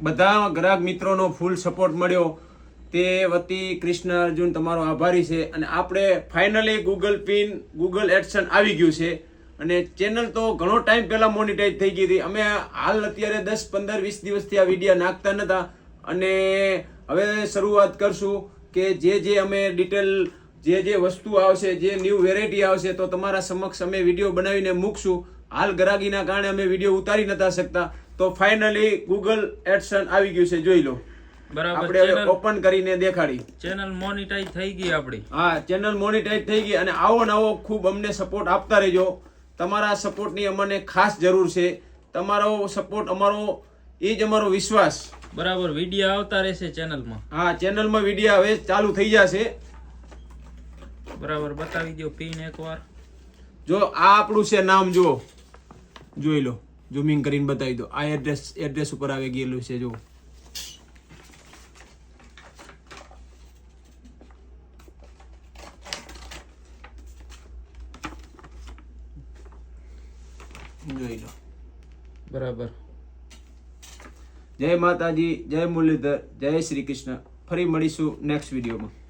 બધા ગ્રાહક મિત્રોનો ફૂલ સપોર્ટ મળ્યો તે વતી કૃષ્ણ અર્જુન તમારો આભારી છે. અને આપણે ફાઇનલી ગૂગલ પિન ગૂગલ એડસન આવી ગયું છે અને ચેનલ તો ઘણો ટાઈમ પહેલા મોનિટાઈઝ થઈ ગઈ હતી. અમે હાલ અત્યારે 10, 15, 20 દિવસથી આ વિડીયો નાખતા નતા અને હવે શરૂઆત કરશું કે જે અમે ડિટેલ જે વસ્તુ આવશે, જે ન્યૂ વેરાયટી આવશે તો તમારા સમક્ષ અમે વિડીયો બનાવીને મૂકશું. હાલ ગરાગીના કારણે અમે વિડીયો ઉતારી નતા શકતા, તો ફાઇનલી ગૂગલ એડસન આવી ગયું છે, જોઈ લો. બરાબર, આપણે હવે ઓપન કરીને દેખાડી. ચેનલ મોનેટાઈઝ થઈ ગઈ આપણી. હા, ચેનલ મોનેટાઈઝ થઈ ગઈ. અને આવો નવો ખૂબ અમને સપોર્ટ આપતા રહેજો. તમારા સપોર્ટની અમને ખાસ જરૂર છે. તમારો સપોર્ટ અમારો એ જ અમારો વિશ્વાસ. બરાબર, વિડીયો આવતા રહેશે ચેનલમાં. હા, ચેનલમાં વિડીયો હવે ચાલુ થઈ જશે. બરાબર, બતાવી દો પિન એકવાર. જો આ આપણું છે નામ, જુઓ, જોઈ લો, ઝૂમિંગ કરીને બતાવી દો. આ એડ્રેસ ઉપર આવી ગયેલું છે, જુઓ. જોઈ લો. બરાબર. જય માતાજી, જય મુરલીધર, જય શ્રી કૃષ્ણ. ફરી મળીશું નેક્સ્ટ વિડીયોમાં.